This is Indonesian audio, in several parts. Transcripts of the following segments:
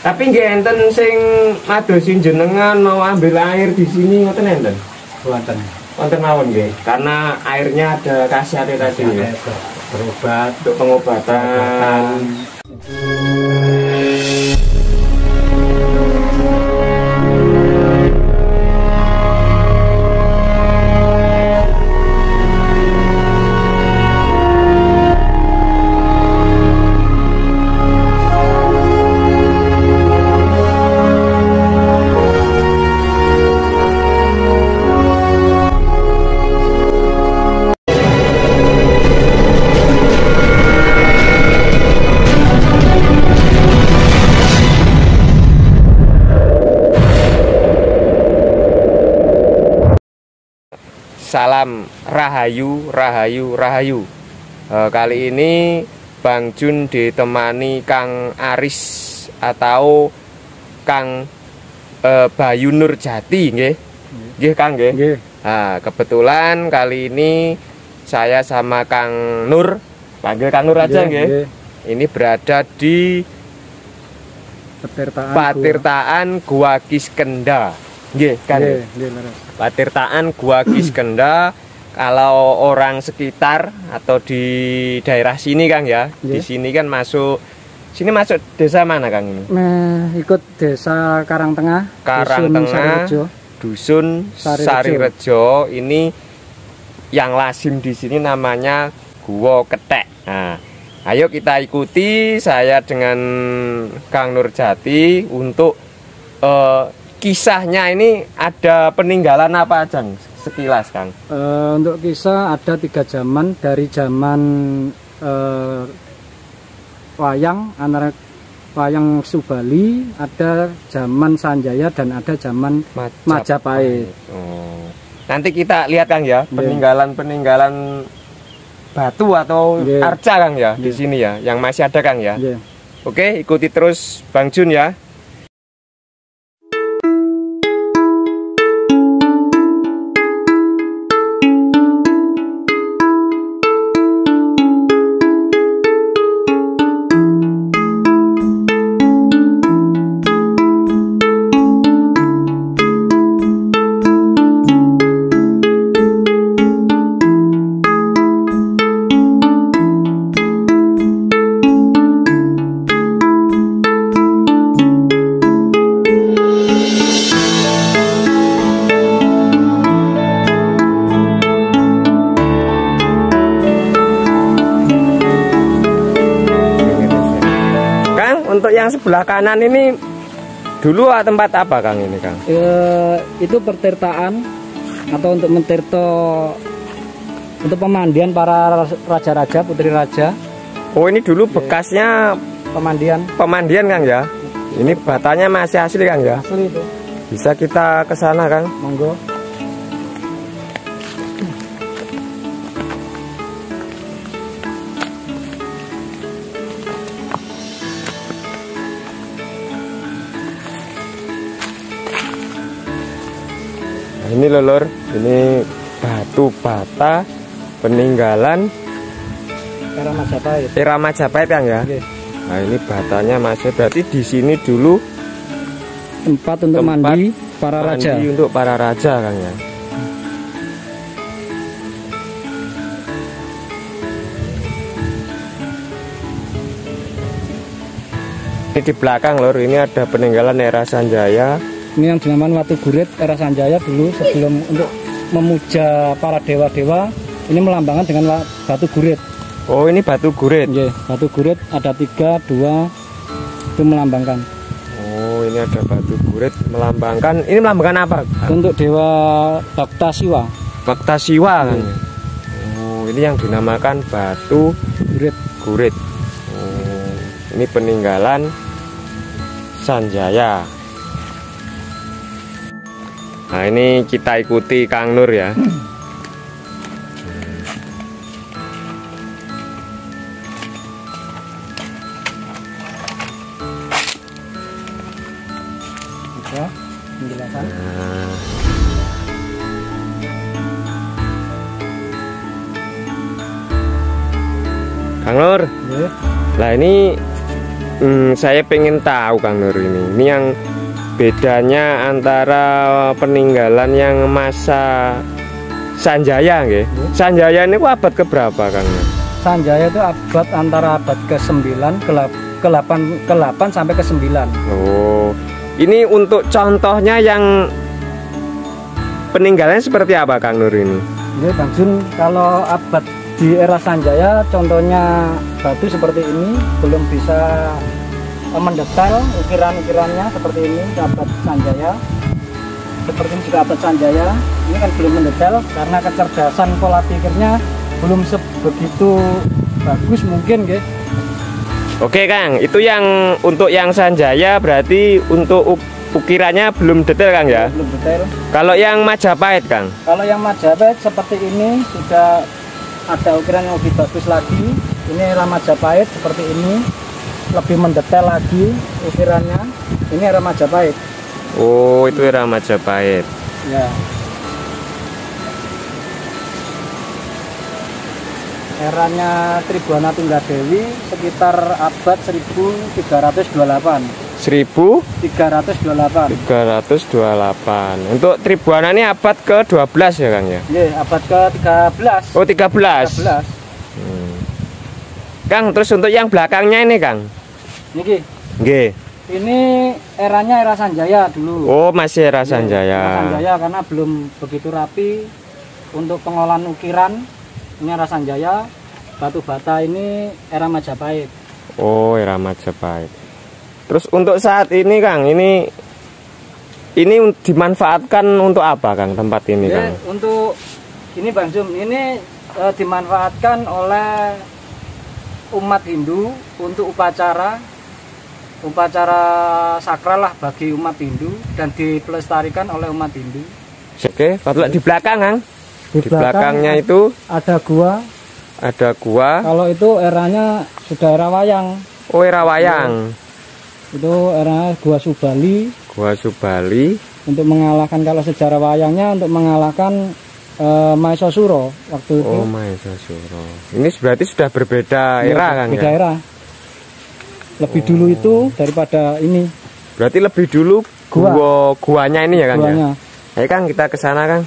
Tapi nggih enten sing madosin jenengan mau ambil air di sini ngoten enten? Wonten. Wonten mawon nggih. Karena airnya ada khasiatnya tadi ya. Berobat, Untuk pengobatan. Salam Rahayu, Rahayu, Rahayu. Kali ini Bang Jun ditemani Kang Aris atau Kang Bayu Nurjati, nggih. Nggih Kang, nggih. Nggih. Nah, kebetulan kali ini saya sama Kang Nur, panggil Kang Nur aja, nggih. Ini berada di Patirtaan Gua Kiskenda. Nggih, kan. Patirtaan Gua Kiskenda. Kalau orang sekitar atau di daerah sini Kang ya, di sini kan masuk desa mana Kang ini? Nah, ikut desa Karangtengah, Karangtengah, Dusun Sarirejo. Ini yang lazim di sini namanya Gua Ketek. Nah, ayo kita ikuti saya dengan Kang Nurjati untuk kisahnya. Ini ada peninggalan apa aja sekilas Kang? Untuk kisah ada 3 zaman, dari zaman wayang, antara wayang Subali, ada zaman Sanjaya dan ada zaman Majapahit. Oh. Nanti kita lihat Kang ya, peninggalan batu atau arca Kang ya di sini ya, yang masih ada Kang ya. Oke, ikuti terus Bang Jun ya. Untuk yang sebelah kanan ini dulu tempat apa Kang ini Kang? Itu pertirtaan atau untuk mentirto, untuk pemandian para raja-raja, putri raja. Oh, ini dulu bekasnya pemandian Kang ya. Ini batanya masih asli Kang ya. Asli itu. Bisa kita ke sana Kang? Monggo. Ini lor, ini batu bata peninggalan era Majapahit Kang ya. Nah, ini batanya masih, berarti di sini dulu tempat untuk mandi para raja. Untuk para raja Kang ya. Ini di belakang lor, ini ada peninggalan era Sanjaya. Ini yang dinamakan Watu Gurit era Sanjaya dulu, sebelum untuk memuja para dewa-dewa. Ini melambangkan dengan batu gurit. Oh, ini batu gurit. Batu gurit ada 3, 2 itu melambangkan. Oh, ini ada batu gurit melambangkan. Ini melambangkan apa? Untuk dewa Bakta Siwa. Bakta Siwa kan. Oh, ini yang dinamakan batu gurit. Oh, ini peninggalan Sanjaya. Nah, ini kita ikuti Kang Nur ya. Penjelasan. Kang Nur. Lah ini Saya pengen tahu Kang Nur ini yang bedanya antara peninggalan yang masa Sanjaya nggih. Sanjaya ini abad keberapa Kang Nur? Sanjaya itu abad antara abad ke-9 ke-8 sampai ke-9. Oh. Ini untuk contohnya yang peninggalannya seperti apa Kang Nur ini? Ini Bang Jun, kalau abad di era Sanjaya contohnya batu seperti ini belum bisa mendetail ukiran-ukirannya seperti ini abad Sanjaya. Seperti ini juga abad Sanjaya. Ini kan belum mendetail karena kecerdasan pola pikirnya belum sebegitu bagus mungkin gitu. Oke Kang, itu yang untuk yang Sanjaya berarti untuk ukirannya belum detail Kang ya? Belum detail. Kalau yang Majapahit Kang? Kalau yang Majapahit seperti ini sudah ada ukiran yang lebih bagus lagi. Ini era Majapahit seperti ini, lebih mendetail lagi ukirannya. Ini era Majapahit. Oh, itu era Majapahit. Ya. Eranya Tribuana Tunggadewi sekitar abad 1328. 1328. Untuk Tribuana ini abad ke-12 ya Kang ya? Iya, abad ke-13. Oh, 13. Kang, terus untuk yang belakangnya ini Kang? Niki. Nggih. Ini eranya era Sanjaya dulu. Oh, masih era Sanjaya. Era Sanjaya karena belum begitu rapi untuk pengolahan ukiran. Ini era Sanjaya. Batu bata ini era Majapahit. Oh, era Majapahit. Terus untuk saat ini Kang, ini dimanfaatkan untuk apa Kang tempat ini Kang? Untuk ini Bang Jum, ini dimanfaatkan oleh umat Hindu untuk upacara sakral lah bagi umat Hindu dan dipelestarikan oleh umat Hindu. Oke, kalau di belakang Kang? Di belakangnya itu ada gua. Ada gua. Kalau itu eranya sudah era wayang. Oh, era wayang. Itu era Gua Subali. Gua Subali. Untuk mengalahkan, kalau sejarah wayangnya untuk mengalahkan Maesasuro waktu itu. Oh, Maesasuro. Ini berarti sudah berbeda era kan? Beda era. Lebih dulu itu daripada ini. Berarti lebih dulu guanya ini ya Kang? Guanya. Ya? Ayo Kang, kita ke sana Kang.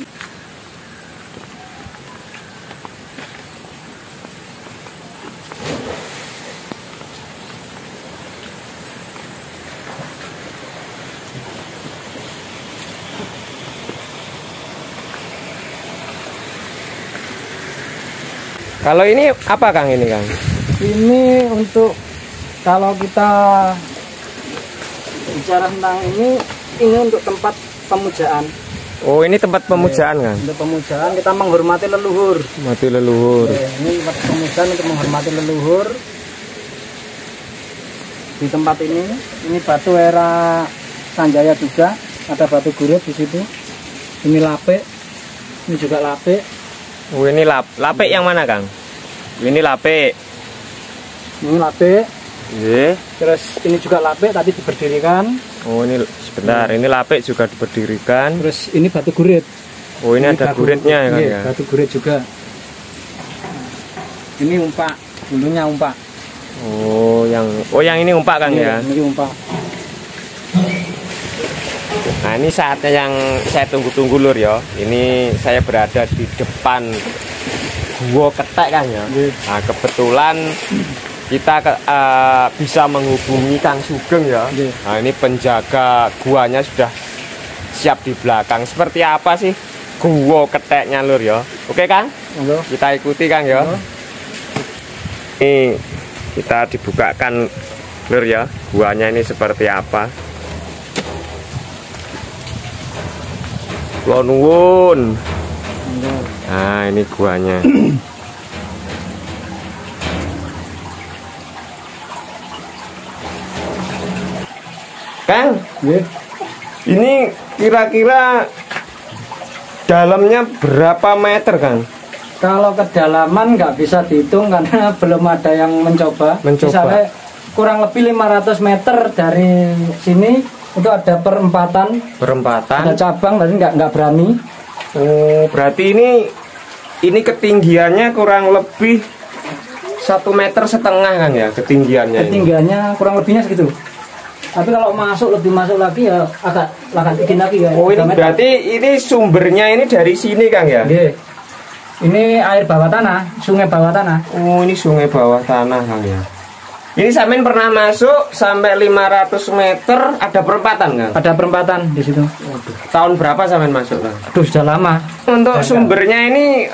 Kalau ini apa Kang ini Kang? Ini untuk kalau kita bicara tentang ini untuk tempat pemujaan. Oh, ini tempat pemujaan Kang? Untuk pemujaan kita menghormati leluhur. Menghormati leluhur. Ini tempat pemujaan untuk menghormati leluhur. Di tempat ini batu era Sanjaya juga, ada batu gurit di situ. Ini lapik, ini juga lapik. Oh, ini lapik yang mana Kang? Ini lapik. Ini lapik. Iya. Terus ini juga lapik tadi diberdirikan. Oh, ini sebentar, ini lapik juga diberdirikan. Terus ini batu gurit. Oh, ini ada guritnya ya Kang ya? Batu gurit juga. Ini umpak, dulunya umpak. Oh, yang ini umpak Kang ya? Ini umpak. Nah, ini saatnya yang saya tunggu-tunggu Lur ya. Ini saya berada di depan Gua Ketek Kang ya. Nah, kebetulan kita bisa menghubungi Kang Sugeng ya. Nah, ini penjaga guanya sudah siap di belakang. Seperti apa sih Gua Keteknya Lur ya? Oke Kang? Kita ikuti Kang ya. Ini kita dibukakan Lur ya. Guanya ini seperti apa? Kula nuwun. Nah, ini guanya. Kang, ini kira-kira dalamnya berapa meter Kang? Kalau kedalaman nggak bisa dihitung karena belum ada yang mencoba. Misalnya kurang lebih 500 meter dari sini itu ada perempatan. Ada cabang, tapi nggak berani. Oh, berarti ini ketinggiannya kurang lebih 1,5 meter Kang ya ketinggiannya. Ketinggiannya ini kurang lebihnya segitu. Tapi kalau lebih masuk lagi ya agak tinggi lagi ya. Oh, ini berarti ini sumbernya ini dari sini Kang ya? Iya. Ini air bawah tanah, sungai bawah tanah. Oh, ini sungai bawah tanah Kang ya. Ini sampean pernah masuk sampai 500 meter, ada perempatan Kang? Ada perempatan di situ. Tahun berapa sampean masuk Kang? Aduh, sudah lama. Untuk sumbernya ini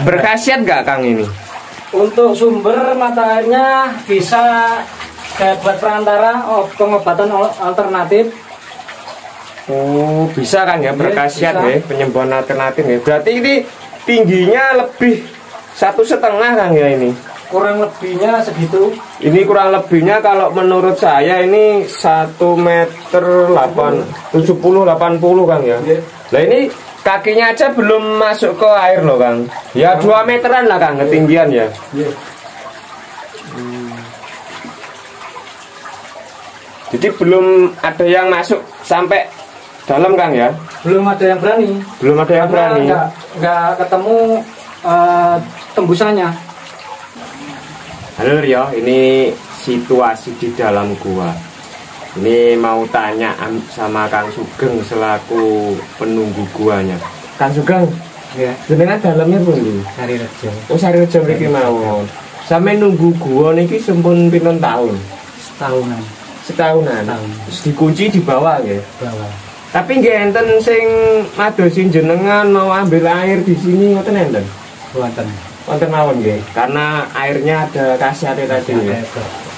berkhasiat nggak Kang ini? Untuk sumber mata airnya bisa kayak buat perantara pengobatan alternatif. Oh, bisa kan ya, berkhasiat ya, penyembuhan alternatif ya. Berarti ini tingginya lebih 1,5 Kang ya ini. Kurang lebihnya segitu. Ini kurang lebihnya kalau menurut saya ini 1,70 meter 80 Kang ya. Nah ini kakinya aja belum masuk ke air loh Kang. Ya 2 meteran lah Kang ketinggian ya. Jadi belum ada yang masuk sampai dalam Kang ya? Belum ada yang berani. Belum ada yang berani. Nggak ketemu tembusannya. Halo ya, ini situasi di dalam gua. Ini mau tanya sama Kang Sugeng selaku penunggu guanya. Kang Sugeng, ya, sebenarnya dalamnya pundi? Sarirejo. Oh, Sarirejo mriki mawon. Sampe nunggu gua niki sampun pinten tahun? Setahunan. Setahunan. Terus dikunci di bawah ya? Bawah. Tapi nggih enten sing madosi jenengan mau ambil air di sini ngoten enten? Wonten. Wonten mawon nggih. Karena airnya ada khasiatnya tadi ya.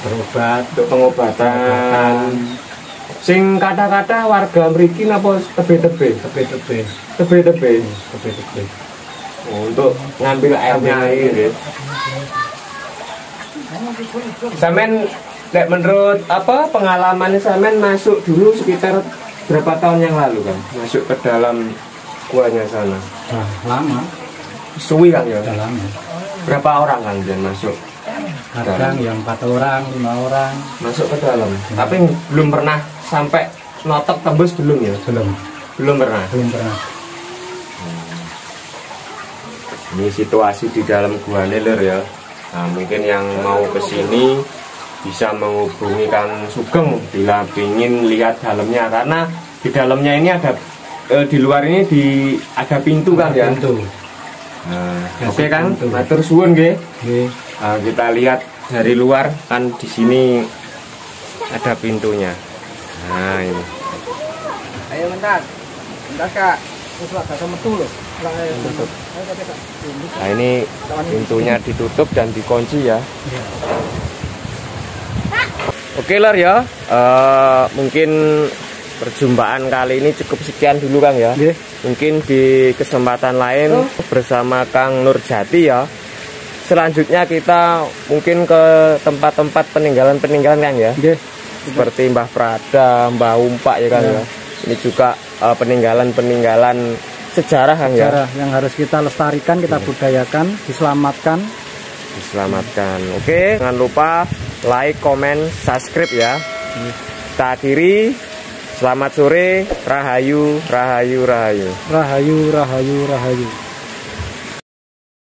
Berobat, untuk pengobatan. Sing kata-kata warga mriki napa tebe-tebe? Tebe-tebe. Oh, untuk ngambil airnya ya. Sampean lek menurut apa pengalaman sampean masuk dulu sekitar berapa tahun yang lalu Kang? Masuk ke dalam guanya sana. Nah, lama. Suwi Kang ya? Lama. Berapa orang Kang yang masuk? Kadang yang 4 orang, 5 orang masuk ke dalam. Tapi belum pernah sampai notok tembus belum ya? Belum pernah. Ini situasi di dalam gua Neler ya. Nah, mungkin yang mau ke sini bisa menghubungi Kang Sugeng bila ingin lihat dalamnya, karena di dalamnya ini ada di luar ini ada pintu Kang ya. Nah, oke Kang, matur suwun nggih. Nah, kita lihat dari luar kan di sini ada pintunya. Nah ini. Ayo bentar Kak. Nah ini pintunya ditutup dan dikunci ya. Oke Lor ya, mungkin perjumpaan kali ini cukup sekian dulu Kang ya. Mungkin di kesempatan lain bersama Kang Nurjati ya. Selanjutnya kita mungkin ke tempat-tempat peninggalan-peninggalan Kang ya. Seperti Mbah Prada, Mbah Umpak ya Kang ya. Ini juga peninggalan-peninggalan sejarah Kang ya. Sejarah yang harus kita lestarikan, kita budayakan, diselamatkan. Oke, jangan lupa like, comment, subscribe ya. Kita akhiri. Selamat sore, rahayu. Rahayu.